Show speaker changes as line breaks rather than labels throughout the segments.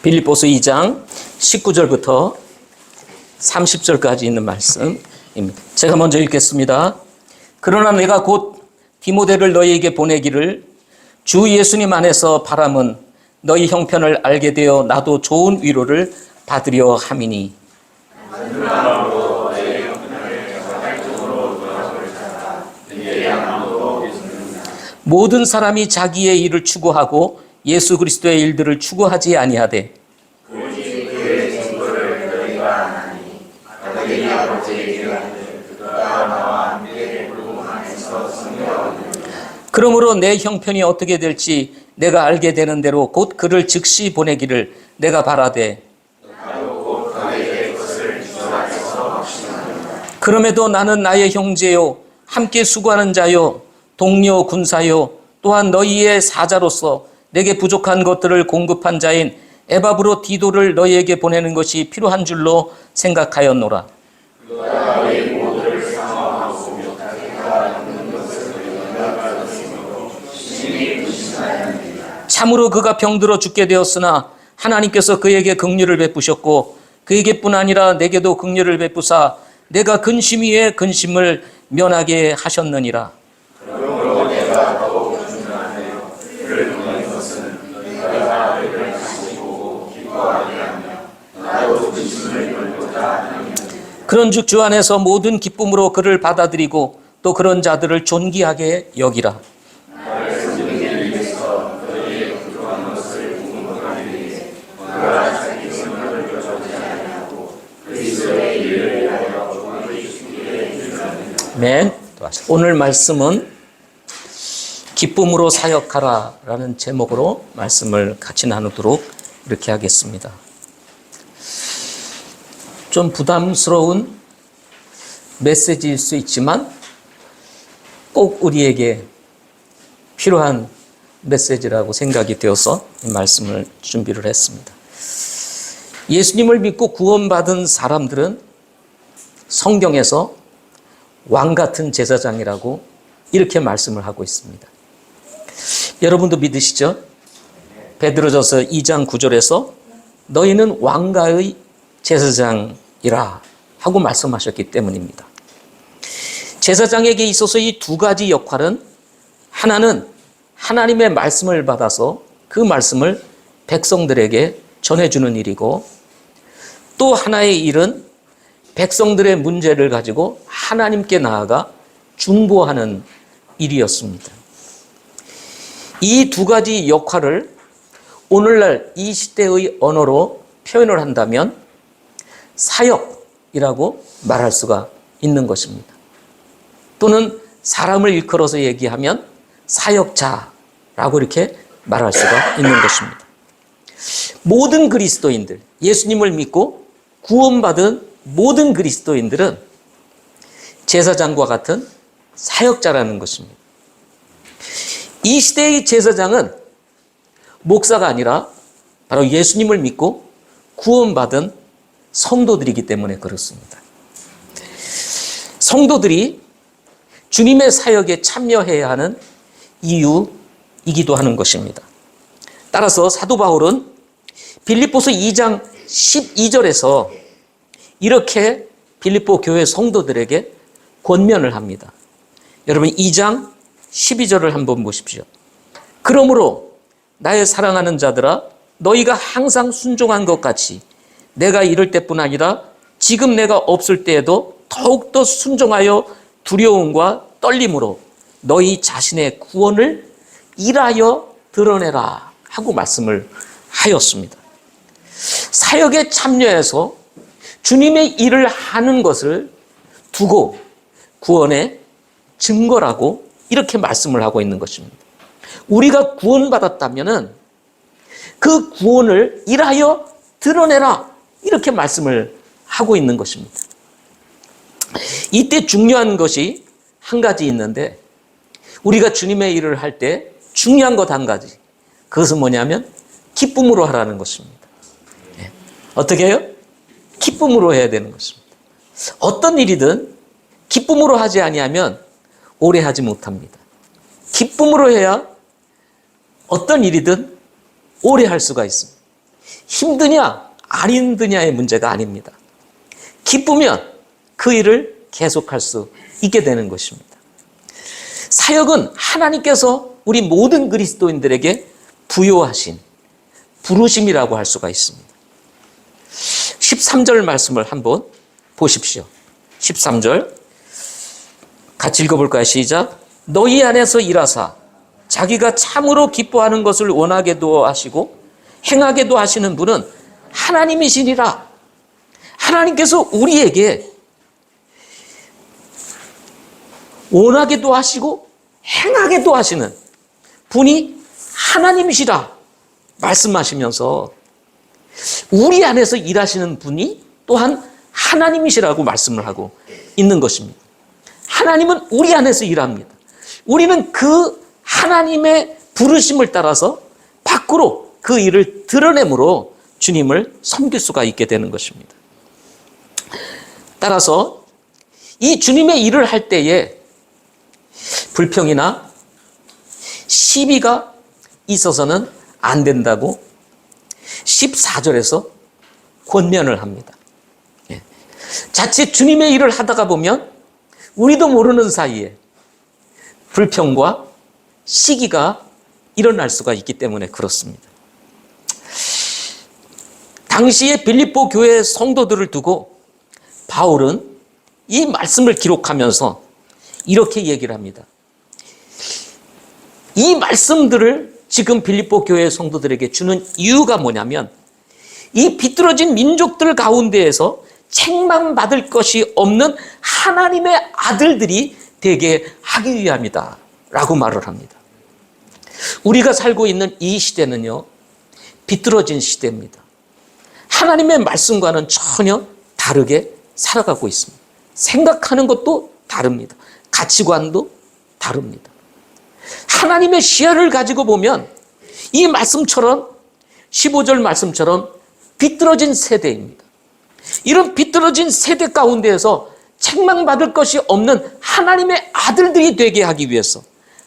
빌립보서 2장 19절부터 30절까지 있는 말씀입니다. 제가 먼저 읽겠습니다. 그러나 내가 곧 디모데를 너희에게 보내기를 주 예수님 안에서 바람은 너희 형편을 알게 되어 나도 좋은 위로를 받으려 함이니 모든 사람이 자기의 일을 추구하고 예수 그리스도의 일들을 추구하지 아니하되 그러므로 내 형편이 어떻게 될지 내가 알게 되는 대로 곧 그를 즉시 보내기를 내가 바라되 그럼에도 나는 나의 형제요 함께 수고하는 자요 동료 군사요 또한 너희의 사자로서 내게 부족한 것들을 공급한 자인 에바브로 디도를 너희에게 보내는 것이 필요한 줄로 생각하였노라. 참으로 그가 병들어 죽게 되었으나 하나님께서 그에게 긍휼을 베푸셨고 그에게뿐 아니라 내게도 긍휼을 베푸사 내가 근심 위에 근심을 면하게 하셨느니라. 그런즉 주 안에서 모든 기쁨으로 그를 받아들이고 또 그런 자들을 존귀하게 여기라. 아멘. 오늘 말씀은 기쁨으로 사역하라 라는 제목으로 말씀을 같이 나누도록 이렇게 하겠습니다. 좀 부담스러운 메시지일 수 있지만 꼭 우리에게 필요한 메시지라고 생각이 되어서 이 말씀을 준비를 했습니다. 예수님을 믿고 구원받은 사람들은 성경에서 왕 같은 제사장이라고 이렇게 말씀을 하고 있습니다. 여러분도 믿으시죠? 베드로전서 2장 9절에서 너희는 왕가의 제사장이라 하고 말씀하셨기 때문입니다. 제사장에게 있어서 이 두 가지 역할은 하나는 하나님의 말씀을 받아서 그 말씀을 백성들에게 전해주는 일이고 또 하나의 일은 백성들의 문제를 가지고 하나님께 나아가 중보하는 일이었습니다. 이 두 가지 역할을 오늘날 이 시대의 언어로 표현을 한다면 사역이라고 말할 수가 있는 것입니다. 또는 사람을 일컬어서 얘기하면 사역자라고 이렇게 말할 수가 있는 것입니다. 모든 그리스도인들, 예수님을 믿고 구원받은 모든 그리스도인들은 제사장과 같은 사역자라는 것입니다. 이 시대의 제사장은 목사가 아니라 바로 예수님을 믿고 구원받은 성도들이기 때문에 그렇습니다. 성도들이 주님의 사역에 참여해야 하는 이유이기도 하는 것입니다. 따라서 사도 바울은 빌립보서 2장 12절에서 이렇게 빌립보 교회 성도들에게 권면을 합니다. 여러분 2장 12절을 한번 보십시오. 그러므로 나의 사랑하는 자들아 너희가 항상 순종한 것 같이 내가 이럴 때뿐 아니라 지금 내가 없을 때에도 더욱더 순종하여 두려움과 떨림으로 너희 자신의 구원을 일하여 드러내라 하고 말씀을 하였습니다. 사역에 참여해서 주님의 일을 하는 것을 두고 구원의 증거라고 이렇게 말씀을 하고 있는 것입니다. 우리가 구원받았다면 그 구원을 일하여 드러내라 이렇게 말씀을 하고 있는 것입니다. 이때 중요한 것이 한 가지 있는데 우리가 주님의 일을 할 때 중요한 것 한 가지, 그것은 뭐냐면 기쁨으로 하라는 것입니다. 어떻게 해요? 기쁨으로 해야 되는 것입니다. 어떤 일이든 기쁨으로 하지 아니하면 오래 하지 못합니다. 기쁨으로 해야 어떤 일이든 오래 할 수가 있습니다. 힘드냐 안 힘드냐의 문제가 아닙니다. 기쁘면 그 일을 계속할 수 있게 되는 것입니다. 사역은 하나님께서 우리 모든 그리스도인들에게 부여하신 부르심이라고 할 수가 있습니다. 13절 말씀을 한번 보십시오. 13절 같이 읽어볼까요? 시작. 너희 안에서 일하사 자기가 참으로 기뻐하는 것을 원하게도 하시고 행하게도 하시는 분은 하나님이시니라. 하나님께서 우리에게 원하게도 하시고 행하게도 하시는 분이 하나님이시라 말씀하시면서 우리 안에서 일하시는 분이 또한 하나님이시라고 말씀을 하고 있는 것입니다. 하나님은 우리 안에서 일합니다. 우리는 그 하나님의 부르심을 따라서 밖으로 그 일을 드러내므로 주님을 섬길 수가 있게 되는 것입니다. 따라서 이 주님의 일을 할 때에 불평이나 시비가 있어서는 안 된다고 14절에서 권면을 합니다. 자칫 주님의 일을 하다가 보면 우리도 모르는 사이에 불평과 시기가 일어날 수가 있기 때문에 그렇습니다. 당시에 빌립보 교회 성도들을 두고 바울은 이 말씀을 기록하면서 이렇게 얘기를 합니다. 이 말씀들을 지금 빌립보 교회 성도들에게 주는 이유가 뭐냐면 이 비뚤어진 민족들 가운데에서 책망받을 것이 없는 하나님의 아들들이 되게 하기 위함이다 라고 말을 합니다. 우리가 살고 있는 이 시대는요, 비뚤어진 시대입니다. 하나님의 말씀과는 전혀 다르게 살아가고 있습니다. 생각하는 것도 다릅니다. 가치관도 다릅니다. 하나님의 시야를 가지고 보면 이 말씀처럼 15절 말씀처럼 비뚤어진 세대입니다. 이런 비뚤어진 세대 가운데에서 책망받을 것이 없는 하나님의 아들들이 되게 하기 위해서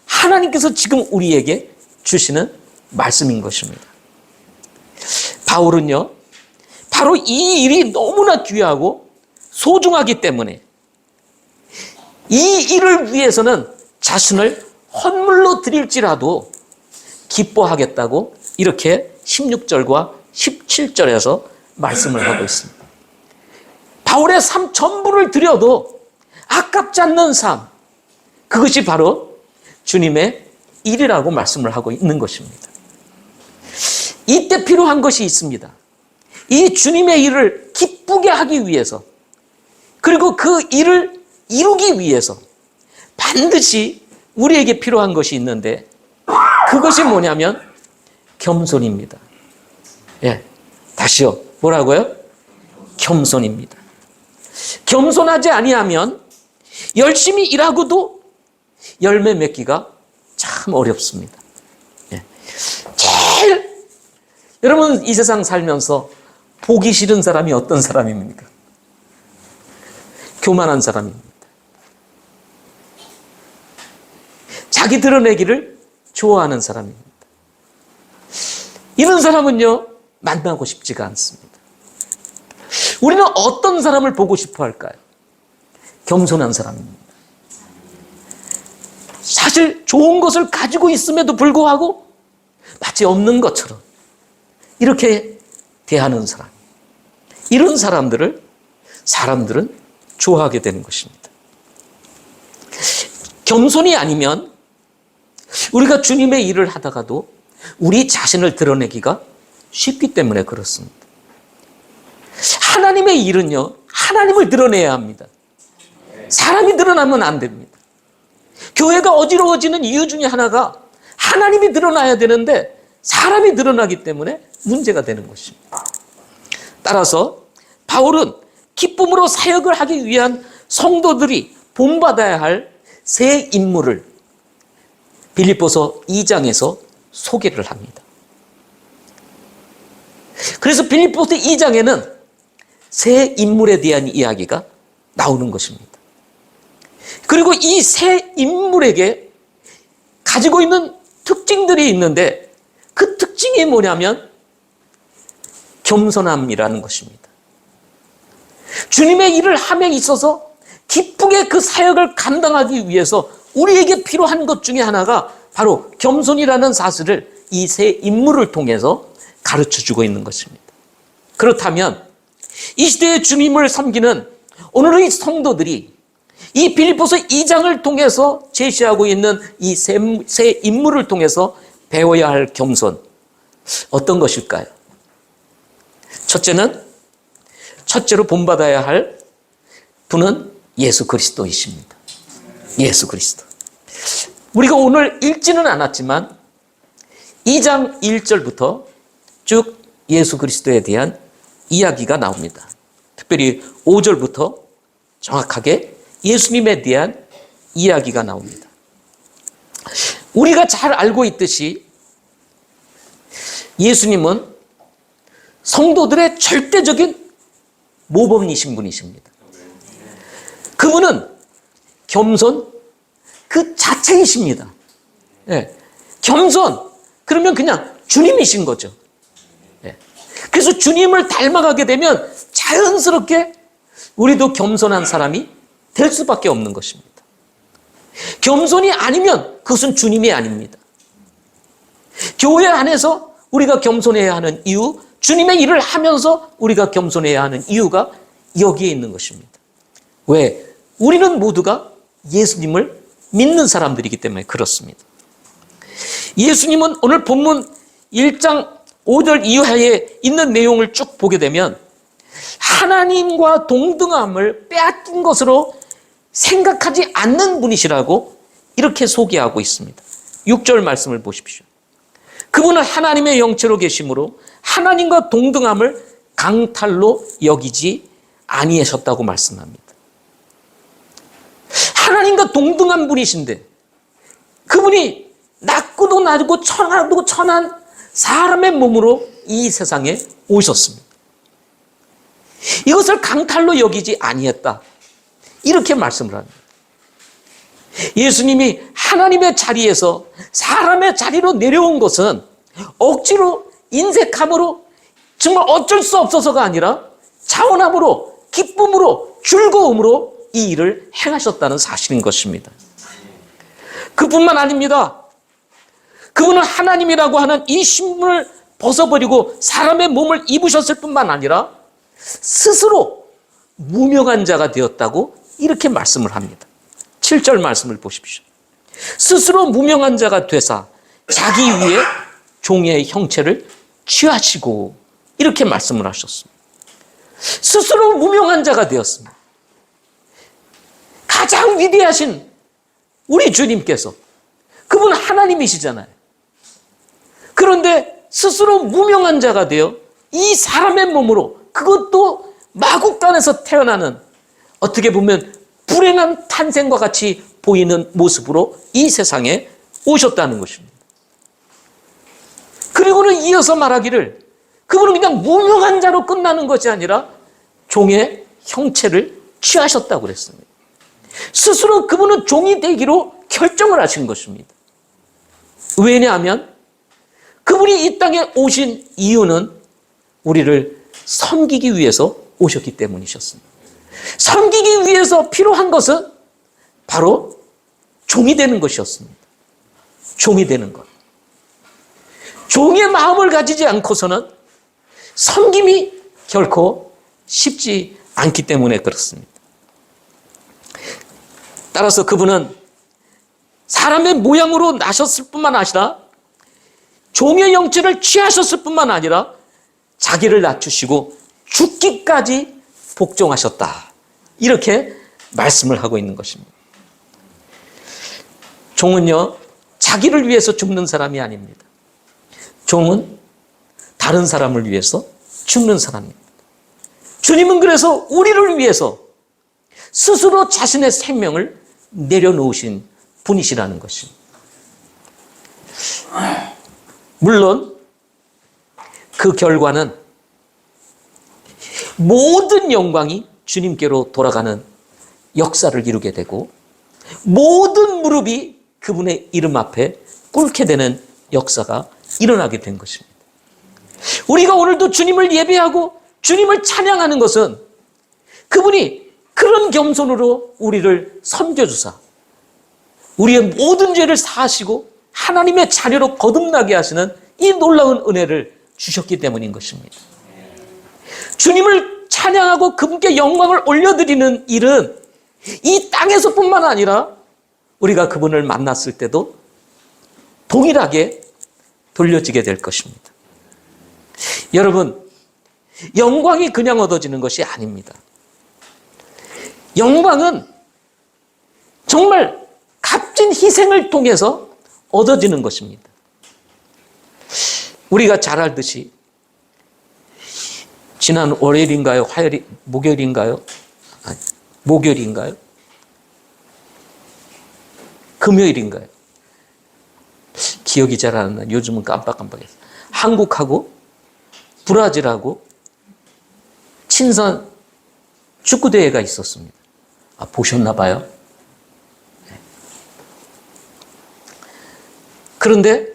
하나님께서 지금 우리에게 주시는 말씀인 것입니다. 바울은요, 바로 이 일이 너무나 귀하고 소중하기 때문에 이 일을 위해서는 자신을 헌물로 드릴지라도 기뻐하겠다고 이렇게 16절과 17절에서 말씀을 하고 있습니다. 바울의 삶 전부를 드려도 아깝지 않는 삶, 그것이 바로 주님의 일이라고 말씀을 하고 있는 것입니다. 이때 필요한 것이 있습니다. 이 주님의 일을 기쁘게 하기 위해서, 그리고 그 일을 이루기 위해서 반드시 우리에게 필요한 것이 있는데 그것이 뭐냐면 겸손입니다. 다시요. 뭐라고요? 겸손입니다. 겸손하지 아니하면 열심히 일하고도 열매 맺기가 참 어렵습니다. 제일 여러분 이 세상 살면서 보기 싫은 사람이 어떤 사람입니까? 교만한 사람입니다. 자기 드러내기를 좋아하는 사람입니다. 이런 사람은요, 만나고 싶지가 않습니다. 우리는 어떤 사람을 보고 싶어 할까요? 겸손한 사람입니다. 사실 좋은 것을 가지고 있음에도 불구하고 마치 없는 것처럼 이렇게 대하는 사람. 이런 사람들은 좋아하게 되는 것입니다. 겸손이 아니면 우리가 주님의 일을 하다가도 우리 자신을 드러내기가 쉽기 때문에 그렇습니다. 하나님의 일은요, 하나님을 드러내야 합니다. 사람이 드러나면 안 됩니다. 교회가 어지러워지는 이유 중에 하나가 하나님이 드러나야 되는데 사람이 드러나기 때문에 문제가 되는 것입니다. 따라서 바울은 기쁨으로 사역을 하기 위한 성도들이 본받아야 할 새 인물을 빌립보서 2장에서 소개를 합니다. 그래서 빌립보서 2장에는 새 인물에 대한 이야기가 나오는 것입니다. 그리고 이 새 인물에게 가지고 있는 특징들이 있는데 그 특징이 뭐냐면 겸손함이라는 것입니다. 주님의 일을 함에 있어서 기쁘게 그 사역을 감당하기 위해서 우리에게 필요한 것 중에 하나가 바로 겸손이라는 사실을 이 세 인물을 통해서 가르쳐주고 있는 것입니다. 그렇다면 이 시대의 주님을 섬기는 오늘의 성도들이 이 빌립보서 2장을 통해서 제시하고 있는 이 세 인물을 통해서 배워야 할 겸손, 어떤 것일까요? 첫째로 본받아야 할 분은 예수 그리스도이십니다. 예수 그리스도. 우리가 오늘 읽지는 않았지만 2장 1절부터 쭉 예수 그리스도에 대한 이야기가 나옵니다. 특별히 5절부터 정확하게 예수님에 대한 이야기가 나옵니다. 우리가 잘 알고 있듯이 예수님은 성도들의 절대적인 모범이신 분이십니다. 그분은 겸손 그 자체이십니다. 네. 겸손 그러면 그냥 주님이신 거죠. 네. 그래서 주님을 닮아가게 되면 자연스럽게 우리도 겸손한 사람이 될 수밖에 없는 것입니다. 겸손이 아니면 그것은 주님이 아닙니다. 교회 안에서 우리가 겸손해야 하는 이유, 주님의 일을 하면서 우리가 겸손해야 하는 이유가 여기에 있는 것입니다. 왜? 우리는 모두가 예수님을 믿는 사람들이기 때문에 그렇습니다. 예수님은 오늘 본문 1장 5절 이하에 있는 내용을 쭉 보게 되면 하나님과 동등함을 빼앗긴 것으로 생각하지 않는 분이시라고 이렇게 소개하고 있습니다. 6절 말씀을 보십시오. 그분은 하나님의 영체로 계심으로 하나님과 동등함을 강탈로 여기지 아니하셨다고 말씀합니다. 하나님과 동등한 분이신데 그분이 낮고도 낮고 천하도 천한 사람의 몸으로 이 세상에 오셨습니다. 이것을 강탈로 여기지 아니했다. 이렇게 말씀을 합니다. 예수님이 하나님의 자리에서 사람의 자리로 내려온 것은 억지로 인색함으로 정말 어쩔 수 없어서가 아니라 자원함으로 기쁨으로 즐거움으로 이 일을 행하셨다는 사실인 것입니다. 그뿐만 아닙니다. 그분은 하나님이라고 하는 이 신분을 벗어버리고 사람의 몸을 입으셨을 뿐만 아니라 스스로 무명한 자가 되었다고 이렇게 말씀을 합니다. 7절 말씀을 보십시오. 스스로 무명한 자가 되사 자기 위에 종의 형체를 취하시고 이렇게 말씀을 하셨습니다. 스스로 무명한 자가 되었습니다. 가장 위대하신 우리 주님께서 그분은 하나님이시잖아요. 그런데 스스로 무명한 자가 되어 이 사람의 몸으로 그것도 마국간에서 태어나는 어떻게 보면 불행한 탄생과 같이 보이는 모습으로 이 세상에 오셨다는 것입니다. 그리고는 이어서 말하기를 그분은 그냥 무명한 자로 끝나는 것이 아니라 종의 형체를 취하셨다고 그랬습니다. 스스로 그분은 종이 되기로 결정을 하신 것입니다. 왜냐하면 그분이 이 땅에 오신 이유는 우리를 섬기기 위해서 오셨기 때문이셨습니다. 섬기기 위해서 필요한 것은 바로 종이 되는 것이었습니다. 종이 되는 것. 종의 마음을 가지지 않고서는 섬김이 결코 쉽지 않기 때문에 그렇습니다. 따라서 그분은 사람의 모양으로 나셨을 뿐만 아니라 종의 형체를 취하셨을 뿐만 아니라 자기를 낮추시고 죽기까지 복종하셨다. 이렇게 말씀을 하고 있는 것입니다. 종은요, 자기를 위해서 죽는 사람이 아닙니다. 종은 다른 사람을 위해서 죽는 사람입니다. 주님은 그래서 우리를 위해서 스스로 자신의 생명을 내려놓으신 분이시라는 것입니다. 물론 그 결과는 모든 영광이 주님께로 돌아가는 역사를 이루게 되고 모든 무릎이 그분의 이름 앞에 꿇게 되는 역사가 일어나게 된 것입니다. 우리가 오늘도 주님을 예배하고 주님을 찬양하는 것은 그분이 그런 겸손으로 우리를 섬겨주사 우리의 모든 죄를 사하시고 하나님의 자녀로 거듭나게 하시는 이 놀라운 은혜를 주셨기 때문인 것입니다. 주님을 찬양하고 그분께 영광을 올려드리는 일은 이 땅에서뿐만 아니라 우리가 그분을 만났을 때도 동일하게 돌려지게 될 것입니다. 여러분, 영광이 그냥 얻어지는 것이 아닙니다. 영광은 정말 값진 희생을 통해서 얻어지는 것입니다. 우리가 잘 알듯이 지난 월요일인가요? 목요일인가요? 목요일인가요? 금요일인가요? 기억이 잘 안 나요. 요즘은 깜빡깜빡해서. 한국하고 브라질하고 친선 축구대회가 있었습니다. 보셨나 봐요. 그런데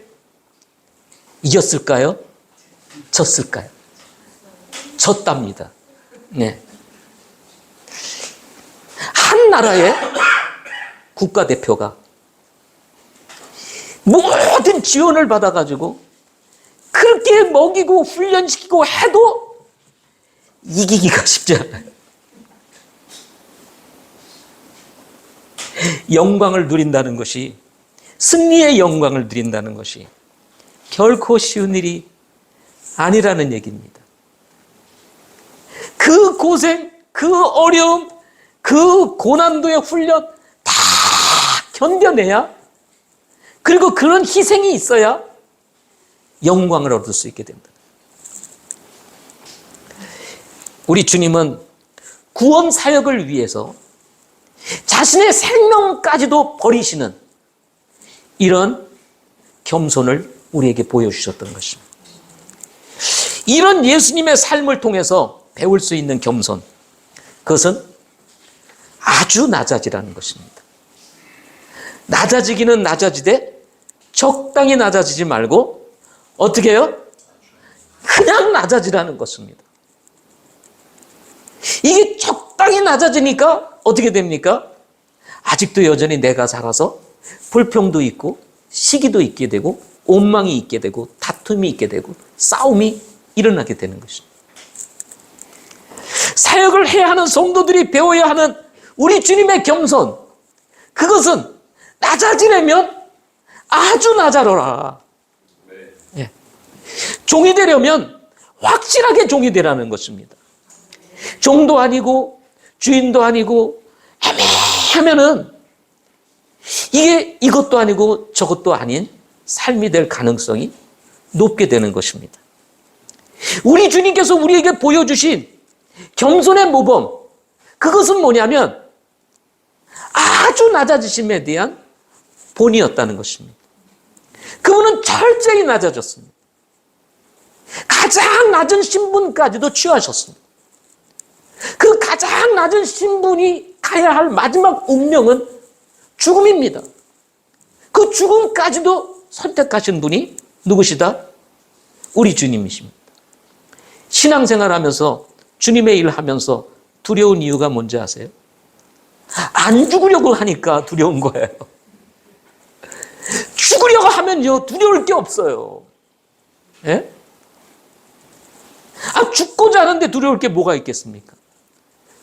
이겼을까요? 졌을까요? 졌답니다. 네. 한 나라의 국가대표가 모든 지원을 받아가지고 그렇게 먹이고 훈련시키고 해도 이기기가 쉽지 않아요. 영광을 누린다는 것이, 승리의 영광을 누린다는 것이 결코 쉬운 일이 아니라는 얘기입니다. 그 고생, 그 어려움, 그 고난도의 훈련 다 견뎌내야, 그리고 그런 희생이 있어야 영광을 얻을 수 있게 됩니다. 우리 주님은 구원 사역을 위해서 자신의 생명까지도 버리시는 이런 겸손을 우리에게 보여주셨던 것입니다. 이런 예수님의 삶을 통해서 배울 수 있는 겸손, 그것은 아주 낮아지라는 것입니다. 낮아지기는 낮아지되 적당히 낮아지지 말고 어떻게 해요? 그냥 낮아지라는 것입니다. 이게 적당히 낮아지니까 어떻게 됩니까? 아직도 여전히 내가 살아서 불평도 있고 시기도 있게 되고 원망이 있게 되고 다툼이 있게 되고 싸움이 일어나게 되는 것입니다. 사역을 해야 하는 성도들이 배워야 하는 우리 주님의 겸손, 그것은 낮아지려면 아주 낮아져라. 예. 종이 되려면 확실하게 종이 되라는 것입니다. 종도 아니고 주인도 아니고 애매하면은 이게 이것도 아니고 저것도 아닌 삶이 될 가능성이 높게 되는 것입니다. 우리 주님께서 우리에게 보여주신 겸손의 모범, 그것은 뭐냐면 아주 낮아지심에 대한 본이었다는 것입니다. 그분은 철저히 낮아졌습니다. 가장 낮은 신분까지도 취하셨습니다. 그 가장 낮은 신분이 가야 할 마지막 운명은 죽음입니다. 그 죽음까지도 선택하신 분이 누구시다? 우리 주님이십니다. 신앙생활 하면서 주님의 일을 하면서 두려운 이유가 뭔지 아세요? 안 죽으려고 하니까 두려운 거예요. 죽으려고 하면요, 두려울 게 없어요. 예? 죽고자 하는데 두려울 게 뭐가 있겠습니까?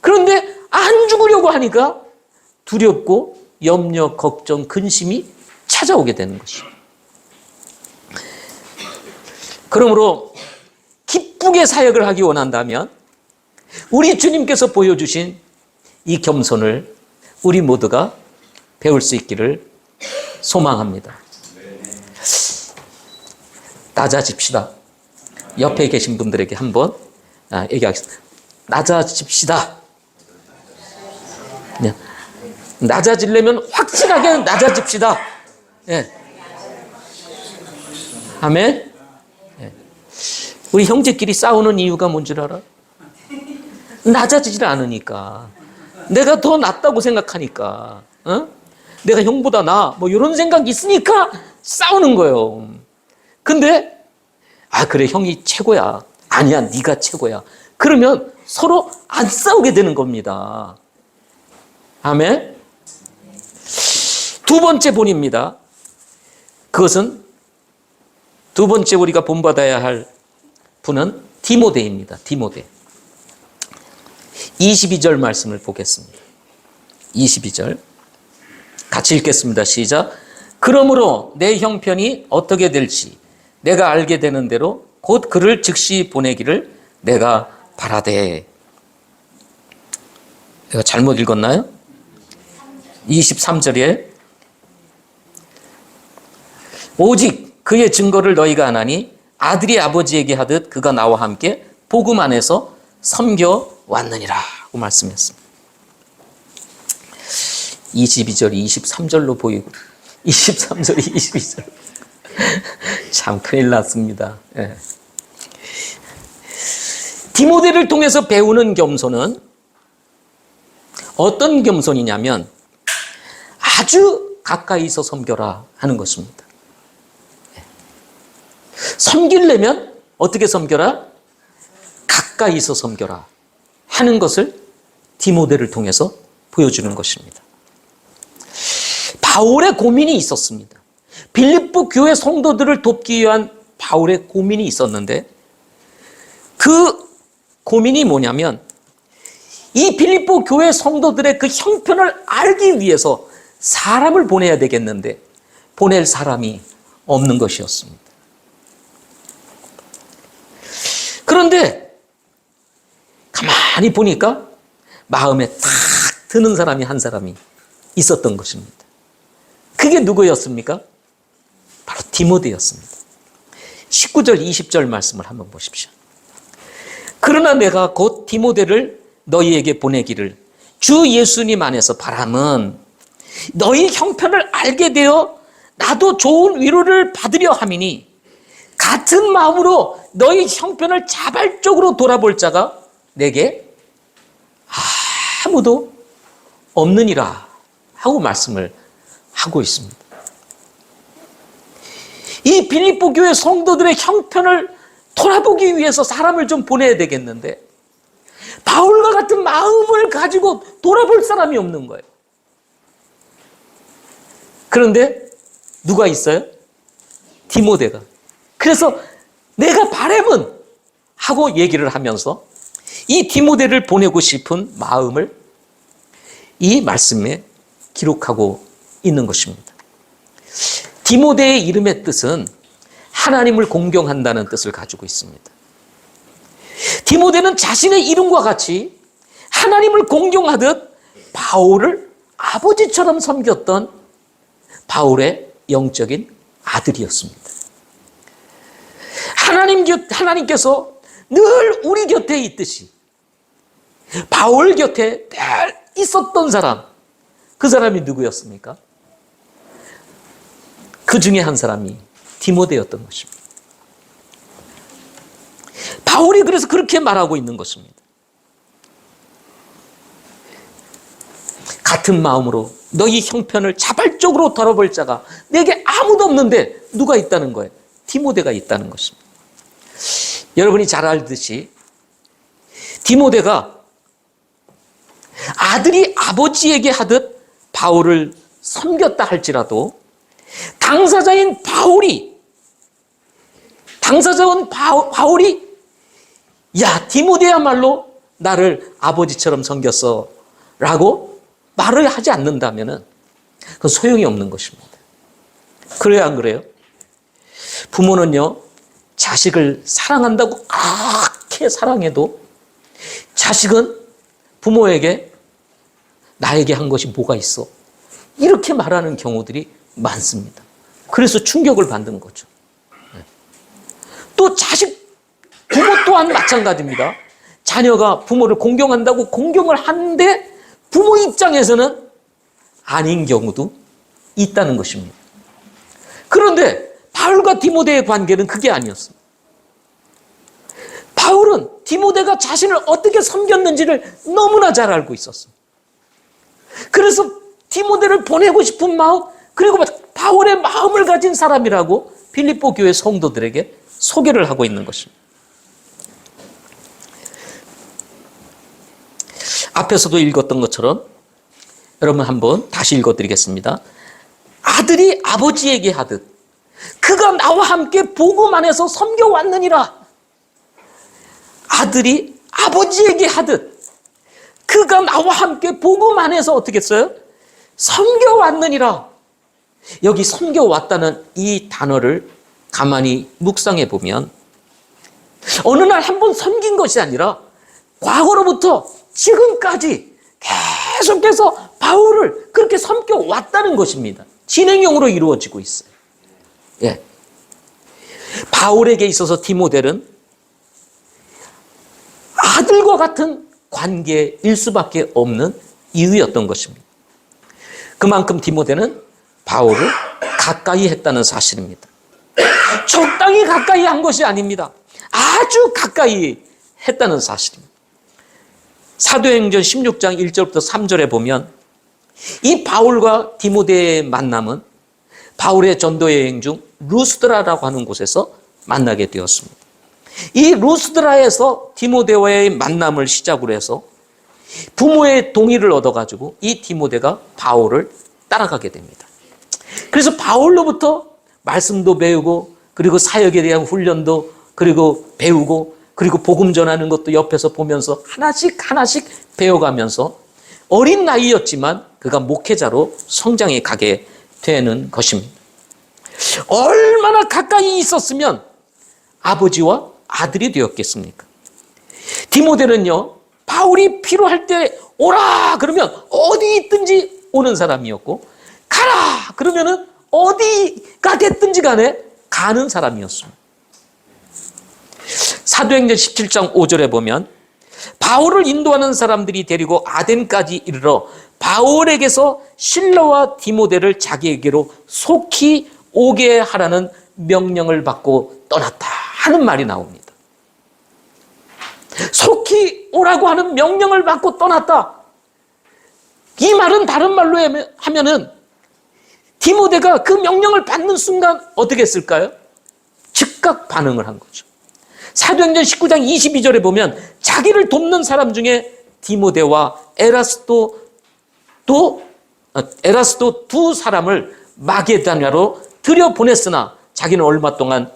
그런데 안 죽으려고 하니까 두렵고 염려, 걱정, 근심이 찾아오게 되는 것이죠. 그러므로 기쁘게 사역을 하기 원한다면 우리 주님께서 보여주신 이 겸손을 우리 모두가 배울 수 있기를 소망합니다. 낮아집시다. 옆에 계신 분들에게 한번 얘기하겠습니다. 낮아집시다. 네. 낮아지려면 확실하게 낮아집시다. 네. 아멘. 네. 우리 형제끼리 싸우는 이유가 뭔지 알아? 낮아지질 않으니까. 내가 더 낫다고 생각하니까. 내가 형보다 나, 뭐 이런 생각이 있으니까 싸우는 거예요. 근데 아, 그래, 형이 최고야. 아니야, 네가 최고야. 그러면 서로 안 싸우게 되는 겁니다. 아멘. 두 번째 본입니다. 그것은 두 번째 우리가 본받아야 할 분은 디모데입니다. 디모데. 22절 말씀을 보겠습니다. 22절. 같이 읽겠습니다. 시작. 그러므로 내 형편이 어떻게 될지 내가 알게 되는 대로 곧 그를 즉시 보내기를 내가 바라되. 내가 잘못 읽었나요? 23절에 오직 그의 증거를 너희가 안 하니 아들이 아버지에게 하듯 그가 나와 함께 복음 안에서 섬겨왔느니라 고 말씀했습니다. 22절이 23절로 보이고 23절이 22절. 참 큰일 났습니다. 예. 디모데를 통해서 배우는 겸손은 어떤 겸손이냐면 아주 가까이서 섬겨라 하는 것입니다. 섬기려면 어떻게 섬겨라? 가까이서 섬겨라 하는 것을 디모데를 통해서 보여주는 것입니다. 바울의 고민이 있었습니다. 빌립보 교회 성도들을 돕기 위한 바울의 고민이 있었는데 그 고민이 뭐냐면 이 빌립보 교회 성도들의 그 형편을 알기 위해서 사람을 보내야 되겠는데 보낼 사람이 없는 것이었습니다. 그런데 가만히 보니까 마음에 탁 드는 사람이 한 사람이 있었던 것입니다. 그게 누구였습니까? 바로 디모데였습니다. 19절 20절 말씀을 한번 보십시오. 그러나 내가 곧 디모데를 너희에게 보내기를 주 예수님 안에서 바람은 너희 형편을 알게 되어 나도 좋은 위로를 받으려 함이니 같은 마음으로 너희 형편을 자발적으로 돌아볼 자가 내게 아무도 없느니라 하고 말씀을 하고 있습니다. 이 빌립보 교회 성도들의 형편을 돌아보기 위해서 사람을 좀 보내야 되겠는데 바울과 같은 마음을 가지고 돌아볼 사람이 없는 거예요. 그런데 누가 있어요? 디모데가. 그래서 내가 바람은 하고 얘기를 하면서 이 디모데를 보내고 싶은 마음을 이 말씀에 기록하고 있는 것입니다. 디모데의 이름의 뜻은 하나님을 공경한다는 뜻을 가지고 있습니다. 디모데는 자신의 이름과 같이 하나님을 공경하듯 바울을 아버지처럼 섬겼던 바울의 영적인 아들이었습니다. 하나님께서 늘 우리 곁에 있듯이 바울 곁에 늘 있었던 사람, 그 사람이 누구였습니까? 그 중에 한 사람이 디모데였던 것입니다. 바울이 그래서 그렇게 말하고 있는 것입니다. 같은 마음으로 너희 형편을 자발적으로 돌아볼 자가 내게 아무도 없는데 누가 있다는 거예요? 디모데가 있다는 것입니다. 여러분이 잘 알듯이 디모데가 아들이 아버지에게 하듯 바울을 섬겼다 할지라도 당사자인 바울이 야, 디모데야말로 나를 아버지처럼 섬겼어 라고 말을 하지 않는다면 그건 소용이 없는 것입니다. 그래요, 안 그래요? 부모는요, 자식을 사랑한다고 그렇게 사랑해도 자식은 부모에게 나에게 한 것이 뭐가 있어? 이렇게 말하는 경우들이 많습니다. 그래서 충격을 받는 거죠. 또 부모 또한 마찬가지입니다. 자녀가 부모를 공경한다고 공경을 하는데 부모 입장에서는 아닌 경우도 있다는 것입니다. 그런데 바울과 디모데의 관계는 그게 아니었습니다. 바울은 디모데가 자신을 어떻게 섬겼는지를 너무나 잘 알고 있었습니다. 그래서 디모데를 보내고 싶은 마음, 그리고 바울의 마음을 가진 사람이라고 빌립보 교회 성도들에게 소개를 하고 있는 것입니다. 앞에서도 읽었던 것처럼 여러분 한번 다시 읽어드리겠습니다. 아들이 아버지에게 하듯 그가 나와 함께 복음 안에서 섬겨왔느니라. 아들이 아버지에게 하듯 그가 나와 함께 복음 안에서 어떻게 했어요? 섬겨왔느니라. 여기 섬겨왔다는 이 단어를 가만히 묵상해 보면 어느 날 한번 섬긴 것이 아니라 과거로부터 지금까지 계속해서 바울을 그렇게 섬겨왔다는 것입니다. 진행형으로 이루어지고 있어요. 예. 바울에게 있어서 디모데는 아들과 같은 관계일 수밖에 없는 이유였던 것입니다. 그만큼 디모데는 바울을 가까이 했다는 사실입니다. 적당히 가까이 한 것이 아닙니다. 아주 가까이 했다는 사실입니다. 사도행전 16장 1절부터 3절에 보면 이 바울과 디모데의 만남은 바울의 전도 여행 중 루스드라라고 하는 곳에서 만나게 되었습니다. 이 루스드라에서 디모데와의 만남을 시작으로 해서 부모의 동의를 얻어가지고 이 디모데가 바울을 따라가게 됩니다. 그래서 바울로부터 말씀도 배우고 그리고 사역에 대한 훈련도 그리고 배우고 그리고 복음 전하는 것도 옆에서 보면서 하나씩 배워가면서 어린 나이였지만 그가 목회자로 성장해 가게 되는 것입니다. 얼마나 가까이 있었으면 아버지와 아들이 되었겠습니까? 디모데는요, 바울이 필요할 때 오라 그러면 어디 있든지 오는 사람이었고 가라 그러면은 어디가 됐든지 간에 가는 사람이었습니다. 사도행전 17장 5절에 보면 바울을 인도하는 사람들이 데리고 아덴까지 이르러 바울에게서 실라와 디모데를 자기에게로 속히 오게 하라는 명령을 받고 떠났다 하는 말이 나옵니다. 속히 오라고 하는 명령을 받고 떠났다. 이 말은 다른 말로 하면은 디모데가 그 명령을 받는 순간 어떻게 했을까요? 즉각 반응을 한 거죠. 사도행전 19장 22절에 보면 자기를 돕는 사람 중에 디모데와 에라스도 두 사람을 마게도냐로 들여보냈으나 자기는 얼마 동안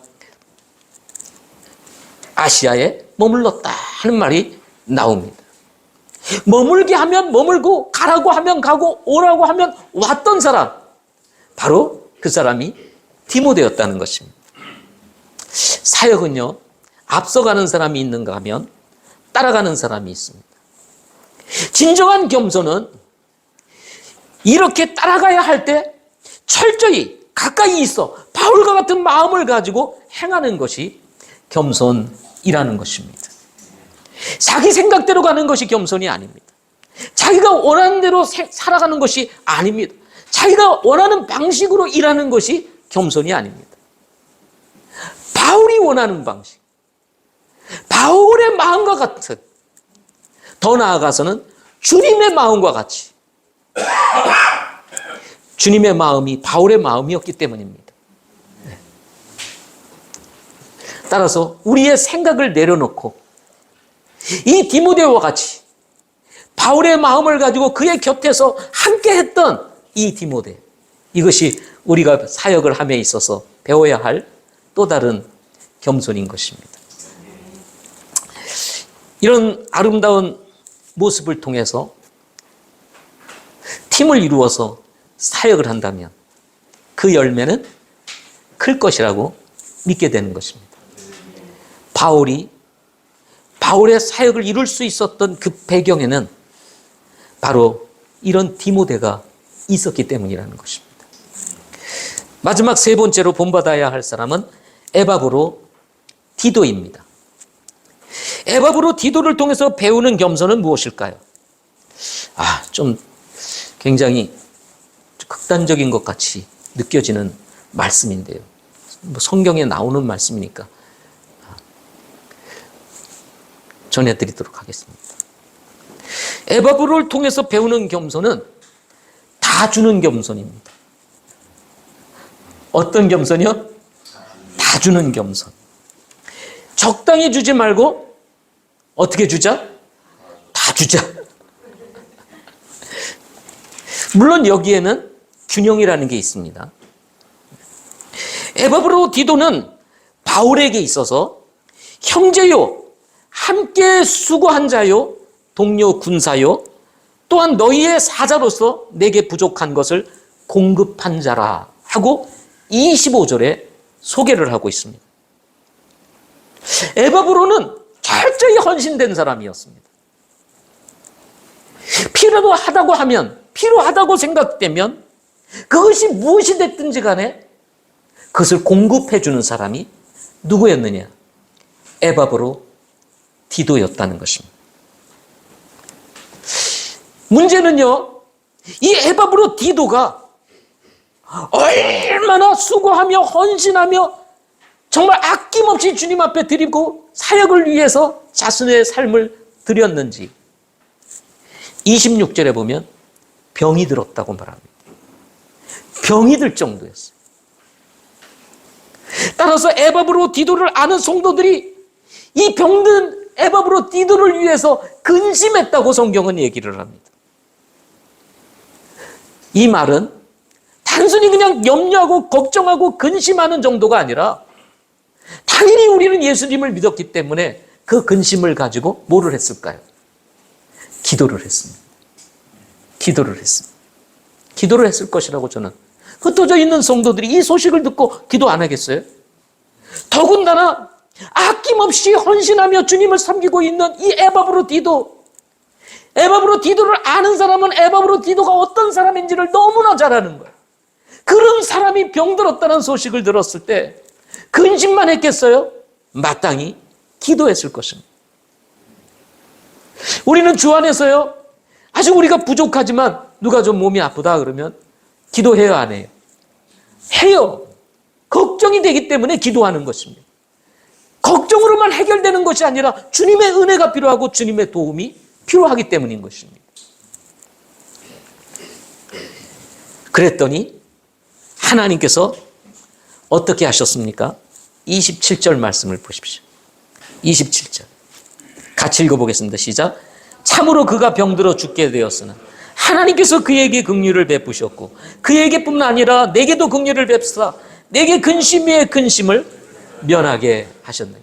아시아에 머물렀다 하는 말이 나옵니다. 머물게 하면 머물고 가라고 하면 가고 오라고 하면 왔던 사람, 바로 그 사람이 디모데였다는 것입니다. 사역은요, 앞서가는 사람이 있는가 하면 따라가는 사람이 있습니다. 진정한 겸손은 이렇게 따라가야 할 때 철저히 가까이 있어 바울과 같은 마음을 가지고 행하는 것이 겸손이라는 것입니다. 자기 생각대로 가는 것이 겸손이 아닙니다. 자기가 원하는 대로 살아가는 것이 아닙니다. 자기가 원하는 방식으로 일하는 것이 겸손이 아닙니다. 바울이 원하는 방식, 바울의 마음과 같은, 더 나아가서는 주님의 마음과 같이, 주님의 마음이 바울의 마음이었기 때문입니다. 따라서 우리의 생각을 내려놓고 이 디모데와 같이 바울의 마음을 가지고 그의 곁에서 함께 했던 이 디모데, 이것이 우리가 사역을 함에 있어서 배워야 할 또 다른 겸손인 것입니다. 이런 아름다운 모습을 통해서 팀을 이루어서 사역을 한다면 그 열매는 클 것이라고 믿게 되는 것입니다. 바울의 사역을 이룰 수 있었던 그 배경에는 바로 이런 디모데가 있었기 때문이라는 것입니다. 마지막 세 번째로 본받아야 할 사람은 에바브로 디도입니다. 에바브로 디도를 통해서 배우는 겸손은 무엇일까요? 좀 굉장히 극단적인 것 같이 느껴지는 말씀인데요. 성경에 나오는 말씀이니까 전해드리도록 하겠습니다. 에바브로를 통해서 배우는 겸손은 다 주는 겸손입니다. 어떤 겸손이요? 다 주는 겸손. 적당히 주지 말고 어떻게 주자? 다 주자. 물론 여기에는 균형이라는 게 있습니다. 에바브로디도는 바울에게 있어서 형제요, 함께 수고한 자요, 동료 군사요, 또한 너희의 사자로서 내게 부족한 것을 공급한 자라 하고 25절에 소개를 하고 있습니다. 에바브로는 철저히 헌신된 사람이었습니다. 필요하다고 하면, 필요하다고 생각되면 그것이 무엇이 됐든지 간에 그것을 공급해 주는 사람이 누구였느냐? 에바브로디도였다는 것입니다. 문제는요, 이 에바브로디도가 얼마나 수고하며 헌신하며 정말 아낌없이 주님 앞에 드리고 사역을 위해서 자신의 삶을 드렸는지 26절에 보면 병이 들었다고 말합니다. 병이 들 정도였어요. 따라서 에바브로디도를 아는 성도들이 이 병든 에바브로디도를 위해서 근심했다고 성경은 얘기를 합니다. 이 말은 단순히 그냥 염려하고 걱정하고 근심하는 정도가 아니라 당연히 우리는 예수님을 믿었기 때문에 그 근심을 가지고 뭐를 했을까요? 기도를 했습니다. 기도를 했습니다. 기도를 했을 것이라고 저는. 흩어져 있는 성도들이 이 소식을 듣고 기도 안 하겠어요? 더군다나 아낌없이 헌신하며 주님을 섬기고 있는 이 에바브로디도를 아는 사람은 에바브로디도가 어떤 사람인지를 너무나 잘 아는 거예요. 그런 사람이 병들었다는 소식을 들었을 때 근심만 했겠어요? 마땅히 기도했을 것입니다. 우리는 주 안에서요, 아직 우리가 부족하지만 누가 좀 몸이 아프다 그러면 기도해요, 안 해요? 해요. 걱정이 되기 때문에 기도하는 것입니다. 걱정으로만 해결되는 것이 아니라 주님의 은혜가 필요하고 주님의 도움이 필요하기 때문인 것입니다. 그랬더니 하나님께서 어떻게 하셨습니까? 27절 말씀을 보십시오. 27절. 같이 읽어보겠습니다. 시작. 참으로 그가 병들어 죽게 되었으나 하나님께서 그에게 긍휼을 베푸셨고 그에게뿐만 아니라 내게도 긍휼을 베푸사 내게 근심 위에 근심을 면하게 하셨네요.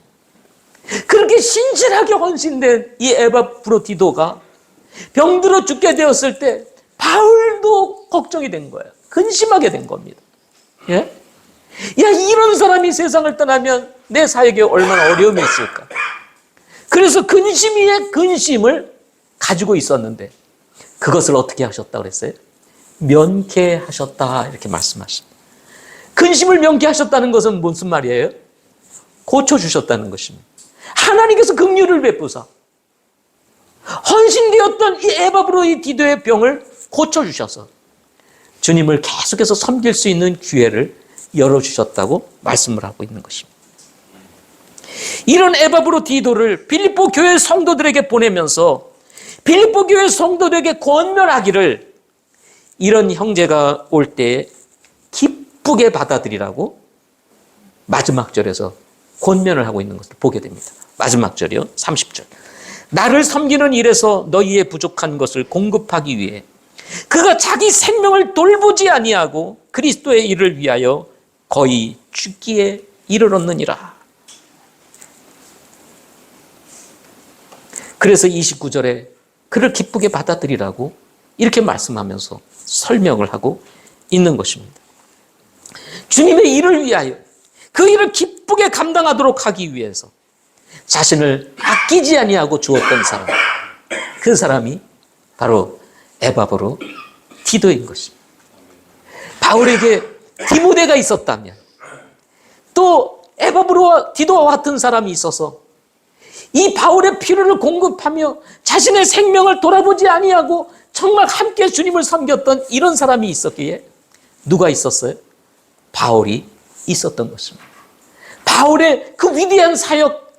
그렇게 신실하게 헌신된 이 에바브로디도가 병들어 죽게 되었을 때 바울도 걱정이 된 거예요. 근심하게 된 겁니다. 예? 야, 이런 사람이 세상을 떠나면 내 사역에 얼마나 어려움이 있을까. 그래서 근심 위에 근심을 가지고 있었는데 그것을 어떻게 하셨다고 그랬어요? 면케하셨다 이렇게 말씀하십니다. 근심을 면케하셨다는 것은 무슨 말이에요? 고쳐주셨다는 것입니다. 하나님께서 긍휼을 베푸사 헌신되었던 이 에바브로디도의 병을 고쳐주셔서 주님을 계속해서 섬길 수 있는 기회를 열어주셨다고 말씀을 하고 있는 것입니다. 이런 에바브로디도를 빌립보 교회 성도들에게 보내면서 빌립보 교회 성도들에게 권면하기를 이런 형제가 올 때 기쁘게 받아들이라고 마지막 절에서 권면을 하고 있는 것을 보게 됩니다. 마지막 절이요. 30절. 나를 섬기는 일에서 너희의 부족한 것을 공급하기 위해 그가 자기 생명을 돌보지 아니하고 그리스도의 일을 위하여 거의 죽기에 이르렀느니라. 그래서 29절에 그를 기쁘게 받아들이라고 이렇게 말씀하면서 설명을 하고 있는 것입니다. 주님의 일을 위하여 그 일을 기쁘게 감당하도록 하기 위해서 자신을 아끼지 아니하고 주었던 사람, 그 사람이 바로 에바브로디도인 것입니다. 바울에게 디모데가 있었다면 또 에바브로디도와 같은 사람이 있어서 이 바울의 필요를 공급하며 자신의 생명을 돌아보지 아니하고 정말 함께 주님을 섬겼던 이런 사람이 있었기에 누가 있었어요? 바울이 있었던 것입니다. 바울의 그 위대한 사역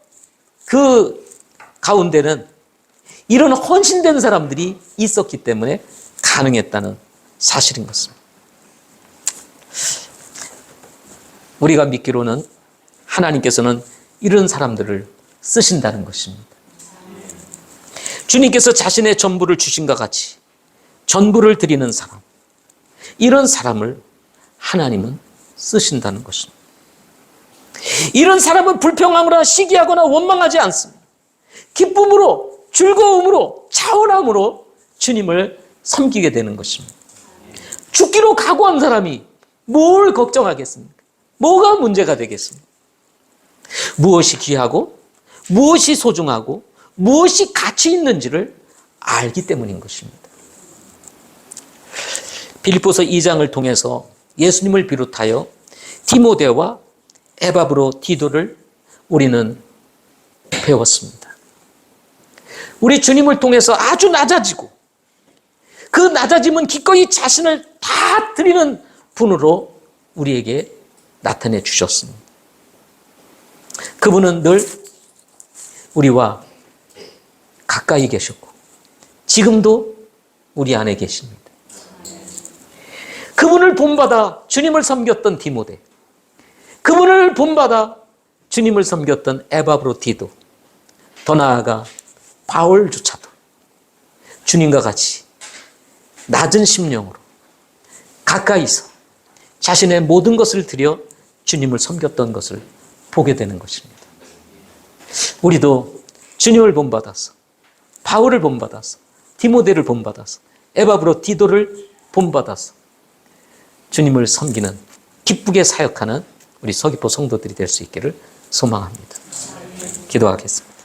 그 가운데는 이런 헌신된 사람들이 있었기 때문에 가능했다는 사실인 것입니다. 우리가 믿기로는 하나님께서는 이런 사람들을 쓰신다는 것입니다. 주님께서 자신의 전부를 주신과 같이 전부를 드리는 사람, 이런 사람을 하나님은 쓰신다는 것입니다. 이런 사람은 불평하거나 시기하거나 원망하지 않습니다. 기쁨으로, 즐거움으로, 차원함으로 주님을 섬기게 되는 것입니다. 죽기로 각오한 사람이 뭘 걱정하겠습니까? 뭐가 문제가 되겠습니까? 무엇이 귀하고 무엇이 소중하고 무엇이 가치 있는지를 알기 때문인 것입니다. 빌립보서 2장을 통해서 예수님을 비롯하여 디모데와 에바브로디도를 우리는 배웠습니다. 우리 주님을 통해서 아주 낮아지고 그 낮아짐은 기꺼이 자신을 다 드리는 분으로 우리에게 나타내 주셨습니다. 그분은 늘 우리와 가까이 계셨고 지금도 우리 안에 계십니다. 그분을 본받아 주님을 섬겼던 디모데, 그분을 본받아 주님을 섬겼던 에바브로디도, 더 나아가 바울조차도 주님과 같이 낮은 심령으로 가까이서 자신의 모든 것을 드려 주님을 섬겼던 것을 보게 되는 것입니다. 우리도 주님을 본받아서, 바울을 본받아서, 디모데를 본받아서, 에바브로디도를 본받아서 주님을 섬기는, 기쁘게 사역하는 우리 서귀포 성도들이 될 수 있기를 소망합니다. 기도하겠습니다.